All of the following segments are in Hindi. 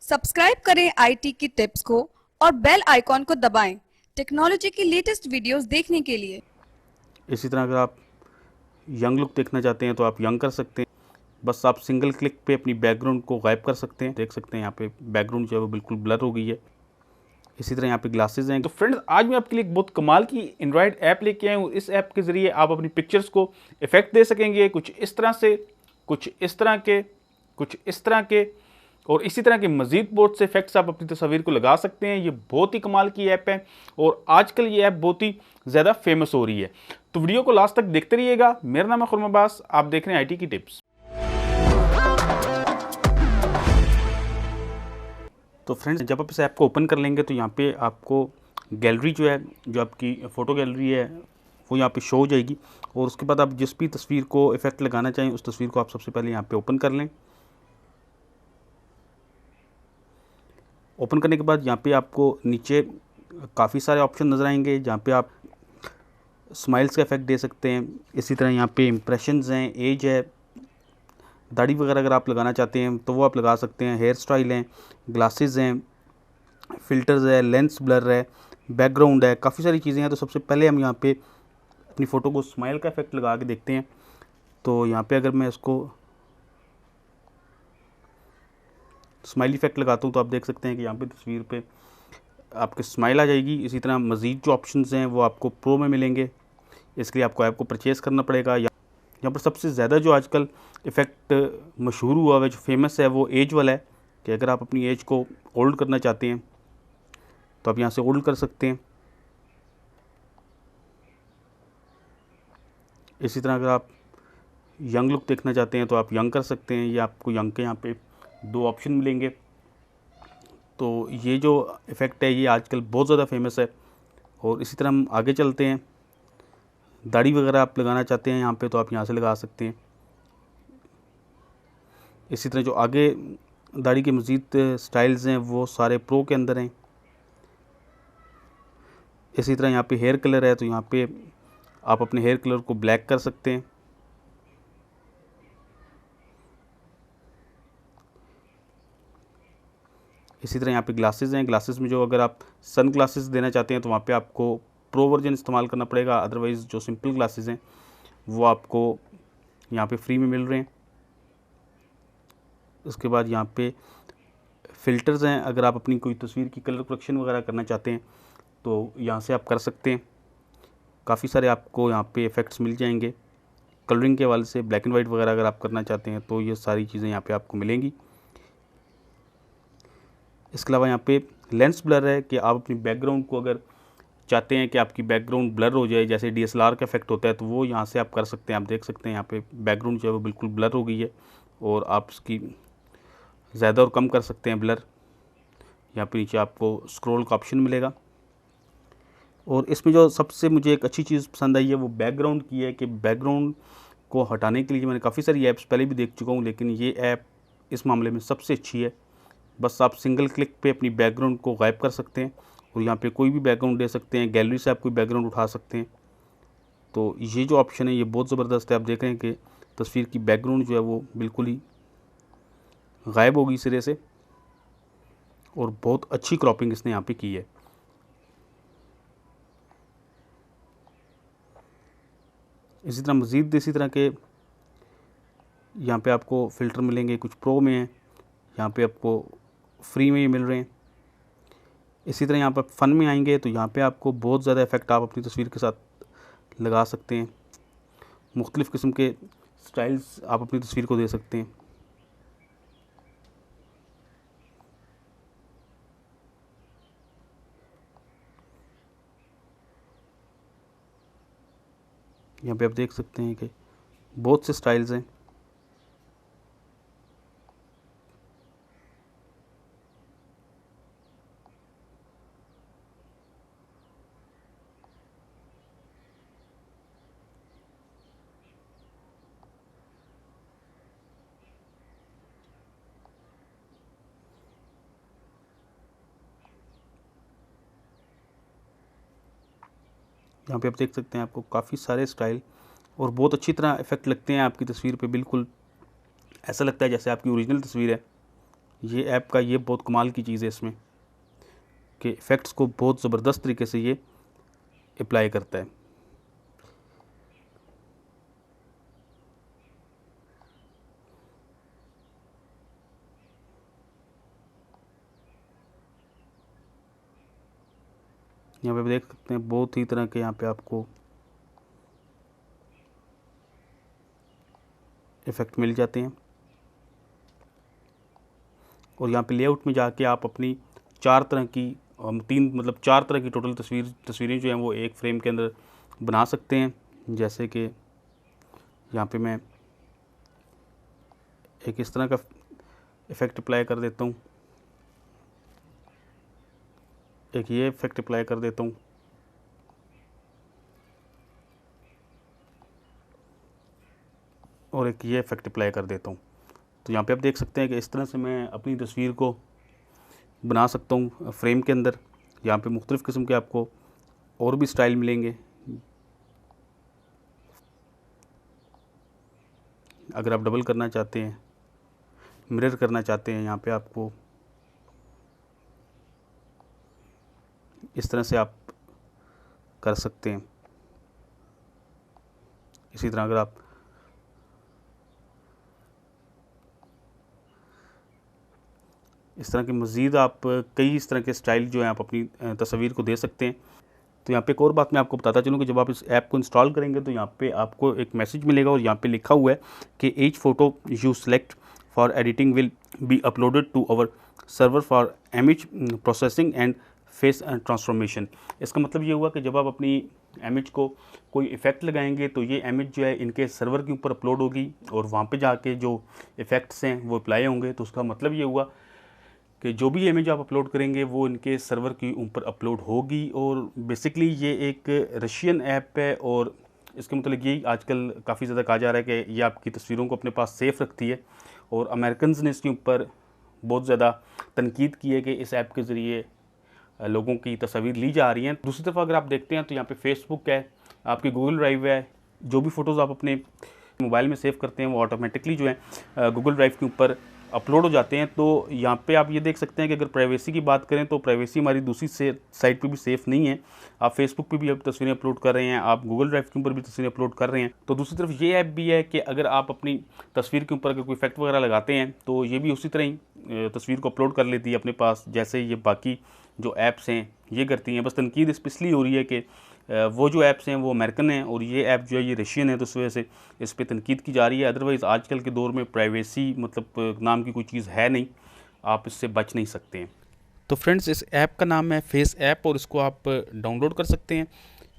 सब्सक्राइब करें आईटी की टिप्स को और बेल आइकॉन को दबाएं टेक्नोलॉजी की लेटेस्ट वीडियोस देखने के लिए। इसी तरह अगर आप यंग लुक देखना चाहते हैं तो आप यंग कर सकते हैं। बस आप सिंगल क्लिक पे अपनी बैकग्राउंड को गायब कर सकते हैं। देख सकते हैं यहाँ पे बैकग्राउंड जो है वो बिल्कुल ब्लर हो गई है। इसी तरह यहाँ पे ग्लासेस हैं। तो फ्रेंड्स, आज मैं आपके लिए एक बहुत कमाल की एंड्रॉयड ऐप लेके आया हूँ। इस ऐप के ज़रिए आप अपनी पिक्चर्स को इफेक्ट दे सकेंगे, कुछ इस तरह से, कुछ इस तरह के, कुछ इस तरह के, और इसी तरह के मजीद बहुत से इफेक्ट्स आप अपनी तस्वीर को लगा सकते हैं। ये बहुत ही कमाल की ऐप है और आजकल ये ऐप बहुत ही ज़्यादा फेमस हो रही है। तो वीडियो को लास्ट तक देखते रहिएगा। मेरा नाम है खुर्रम अब्बास, आप देख रहे हैं आईटी की टिप्स। तो फ्रेंड्स, जब आप इस ऐप को ओपन कर लेंगे तो यहाँ पे आपको गैलरी जो है, जो आपकी फ़ोटो गैलरी है, वो यहाँ पे शो हो जाएगी। और उसके बाद आप जिस भी तस्वीर को इफ़ेक्ट लगाना चाहें उस तस्वीर को आप सबसे पहले यहाँ पे ओपन कर लें। ओपन करने के बाद यहाँ पे आपको नीचे काफ़ी सारे ऑप्शन नज़र आएंगे जहाँ पे आप स्माइल्स का इफ़ेक्ट दे सकते हैं। इसी तरह यहाँ पे इम्प्रेशंस हैं, एज है, दाढ़ी वगैरह अगर आप लगाना चाहते हैं तो वो आप लगा सकते हैं। हेयर स्टाइल हैं, ग्लासेस हैं, फ़िल्टर्स है, लेंस ब्लर है, बैकग्राउंड है, काफ़ी सारी चीज़ें हैं। तो सबसे पहले हम यहाँ पे अपनी फ़ोटो को स्माइल का इफ़ेक्ट लगा के देखते हैं। तो यहाँ पे अगर मैं इसको स्माइल इफ़ेक्ट लगाता हूँ तो आप देख सकते हैं कि यहाँ पे तस्वीर पे आपके स्माइल आ जाएगी। इसी तरह मज़ीद जो ऑप्शंस हैं वो आपको प्रो में मिलेंगे। इसके लिए आपको ऐप को परचेज़ करना पड़ेगा। यहाँ पर सबसे ज़्यादा जो आजकल इफ़ेक्ट मशहूर हुआ है, जो फेमस है, वो एज वाला है कि अगर आप अपनी एज को ओल्ड करना चाहते हैं तो आप यहाँ से ओल्ड कर सकते हैं। इसी तरह अगर आप यंग लुक देखना चाहते हैं तो आप यंग कर सकते हैं। ये आपको यंग के यहाँ पे दो ऑप्शन मिलेंगे। तो ये जो इफ़ेक्ट है ये आजकल बहुत ज़्यादा फेमस है। और इसी तरह हम आगे चलते हैं। दाढ़ी वगैरह आप लगाना चाहते हैं यहाँ पे तो आप यहाँ से लगा सकते हैं। इसी तरह जो आगे दाढ़ी के मज़ीद स्टाइल्स हैं वो सारे प्रो के अंदर हैं। इसी तरह यहाँ पे हेयर कलर है तो यहाँ पे आप अपने हेयर कलर को ब्लैक कर सकते हैं। इसी तरह यहाँ पे ग्लासेस हैं। ग्लासेस में जो अगर आप सन ग्लासेस देना चाहते हैं तो वहाँ पे आपको प्रो वर्जन इस्तेमाल करना पड़ेगा। अदरवाइज़ जो सिंपल ग्लासेस हैं वो आपको यहाँ पे फ्री में मिल रहे हैं। उसके बाद यहाँ पे फ़िल्टर्स हैं। अगर आप अपनी कोई तस्वीर की कलर करेक्शन वगैरह करना चाहते हैं तो यहाँ से आप कर सकते हैं। काफ़ी सारे आपको यहाँ पे इफ़ेक्ट्स मिल जाएंगे। कलरिंग के हवाले से ब्लैक एंड वाइट वगैरह अगर आप करना चाहते हैं तो ये सारी चीज़ें यहाँ पे आपको मिलेंगी। इसके अलावा यहाँ पे लेंस ब्लर है कि आप अपनी बैकग्राउंड को अगर चाहते हैं कि आपकी बैकग्राउंड ब्लर हो जाए, जैसे DSLR का इफेक्ट होता है, तो वो यहाँ से आप कर सकते हैं। आप देख सकते हैं यहाँ पे बैकग्राउंड जो है वो बिल्कुल ब्लर हो गई है और आप इसकी ज़्यादा और कम कर सकते हैं ब्लर। यहाँ पे नीचे आपको स्क्रॉल का ऑप्शन मिलेगा। और इसमें जो सबसे मुझे एक अच्छी चीज़ पसंद आई है वो बैकग्राउंड की है कि बैकग्राउंड को हटाने के लिए मैंने काफ़ी सारी ऐप्स पहले भी देख चुका हूँ, लेकिन ये ऐप इस मामले में सबसे अच्छी है। बस आप सिंगल क्लिक पे अपनी बैकग्राउंड को गायब कर सकते हैं और यहाँ पे कोई भी बैकग्राउंड दे सकते हैं। गैलरी से आप कोई बैकग्राउंड उठा सकते हैं। तो ये जो ऑप्शन है ये बहुत ज़बरदस्त है। आप देख रहे हैं कि तस्वीर की बैकग्राउंड जो है वो बिल्कुल ही गायब होगी सिरे से और बहुत अच्छी क्रॉपिंग इसने यहाँ पे की है। इसी तरह मज़ीद इसी तरह के यहाँ पे आपको फ़िल्टर मिलेंगे, कुछ प्रो में हैं, यहाँ पे आपको फ्री में ही मिल रहे हैं। इसी तरह यहाँ पर फ़न में आएंगे तो यहाँ पे आपको बहुत ज़्यादा इफ़ेक्ट आप अपनी तस्वीर के साथ लगा सकते हैं। मुख्तलिफ़ किस्म के स्टाइल्स आप अपनी तस्वीर को दे सकते हैं। यहाँ पे आप देख सकते हैं कि बहुत से स्टाइल्स हैं। यहाँ पे आप देख सकते हैं आपको काफ़ी सारे स्टाइल और बहुत अच्छी तरह इफ़ेक्ट लगते हैं आपकी तस्वीर पे। बिल्कुल ऐसा लगता है जैसे आपकी ओरिजिनल तस्वीर है। ये ऐप का ये बहुत कमाल की चीज़ है इसमें कि इफ़ेक्ट्स को बहुत ज़बरदस्त तरीके से ये अप्लाई करता है। यहाँ पे आप देख सकते हैं बहुत ही तरह के यहाँ पे आपको इफ़ेक्ट मिल जाते हैं। और यहाँ पे लेआउट में जाके आप अपनी 4 तरह की 4 तरह की टोटल तस्वीरें जो हैं वो एक फ्रेम के अंदर बना सकते हैं। जैसे कि यहाँ पे मैं एक इस तरह का इफ़ेक्ट अप्लाई कर देता हूँ, एक ये इफ़ेक्ट अप्लाई कर देता हूँ, और एक ये इफ़ेक्ट अप्लाई कर देता हूँ। तो यहाँ पे आप देख सकते हैं कि इस तरह से मैं अपनी तस्वीर को बना सकता हूँ फ्रेम के अंदर। यहाँ पे मुख्तलिफ़ किस्म के आपको और भी स्टाइल मिलेंगे। अगर आप डबल करना चाहते हैं, मिरर करना चाहते हैं, यहाँ पे आपको इस तरह से आप कर सकते हैं। इसी तरह अगर आप इस तरह के मज़ीद आप कई इस तरह के स्टाइल जो हैं आप अपनी तस्वीर को दे सकते हैं। तो यहाँ पे एक और बात मैं आपको बताता चलूँ कि जब आप इस ऐप को इंस्टॉल करेंगे तो यहाँ पे आपको एक मैसेज मिलेगा और यहाँ पे लिखा हुआ है कि each photo you select for editing will be uploaded to our server for image processing and face transformation. इसका मतलब ये हुआ कि जब आप अपनी इमेज को कोई इफ़ेक्ट लगाएंगे तो ये इमेज जो है इनके सर्वर के ऊपर अपलोड होगी और वहाँ पे जाके जो इफ़ेक्ट्स हैं वो अप्लाई होंगे। तो उसका मतलब ये हुआ कि जो भी इमेज आप अपलोड करेंगे वो इनके सर्वर के ऊपर अपलोड होगी। और बेसिकली ये एक रशियन ऐप है और इसके मतलब यही आजकल काफ़ी ज़्यादा कहा जा रहा है कि ये आपकी तस्वीरों को अपने पास सेफ़ रखती है। और अमेरिकन्स ने इसके ऊपर बहुत ज़्यादा तनकीद की है कि इस ऐप के ज़रिए लोगों की तस्वीर ली जा रही हैं। दूसरी तरफ अगर आप देखते हैं तो यहाँ पे फेसबुक है, आपकी गूगल ड्राइव है, जो भी फ़ोटोज़ आप अपने मोबाइल में सेव करते हैं वो ऑटोमेटिकली जो है गूगल ड्राइव के ऊपर अपलोड हो जाते हैं। तो यहाँ पे आप ये देख सकते हैं कि अगर प्राइवेसी की बात करें तो प्राइवेसी हमारी दूसरी साइट पे भी सेफ़ नहीं है। आप फेसबुक पे भी अब तस्वीरें अपलोड कर रहे हैं, आप गूगल ड्राइव के ऊपर भी तस्वीरें अपलोड कर रहे हैं। तो दूसरी तरफ ये ऐप भी है कि अगर आप अपनी तस्वीर के ऊपर अगर कोई इफेक्ट वगैरह लगाते हैं तो ये भी उसी तरह ही तस्वीर को अपलोड कर लेती है अपने पास, जैसे ये बाकी जो ऐप्स हैं ये करती हैं। बस तनकीद इस पर इसलिए हो रही है कि वो जो ऐप्स हैं वो अमेरिकन हैं और ये ऐप जो है ये रशियन है, तो उस वजह से इस पर तनकीद की जा रही है। अदरवाइज़ आजकल के दौर में प्राइवेसी मतलब नाम की कोई चीज़ है नहीं, आप इससे बच नहीं सकते हैं। तो फ्रेंड्स, इस ऐप का नाम है फेस ऐप और इसको आप डाउनलोड कर सकते हैं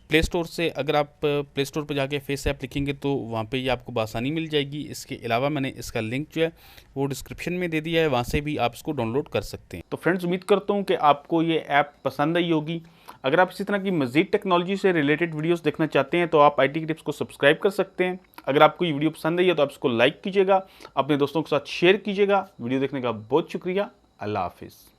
प्ले स्टोर से। अगर आप प्ले स्टोर पर जाके फेस ऐप लिखेंगे तो वहाँ पे ये आपको बआसानी मिल जाएगी। इसके अलावा मैंने इसका लिंक जो है वो डिस्क्रिप्शन में दे दिया है, वहाँ से भी आप इसको डाउनलोड कर सकते हैं। तो फ्रेंड्स, उम्मीद करता हूँ कि आपको ये ऐप पसंद आई होगी। अगर आप इसी तरह की मज़ीद टेक्नोलॉजी से रिलेटेड वीडियोस देखना चाहते हैं तो आप IT की टिप्स को सब्सक्राइब कर सकते हैं। अगर आपको ये वीडियो पसंद आई है तो आप इसको लाइक कीजिएगा, अपने दोस्तों के साथ शेयर कीजिएगा। वीडियो देखने का बहुत शुक्रिया। अल्लाह हाफिज़।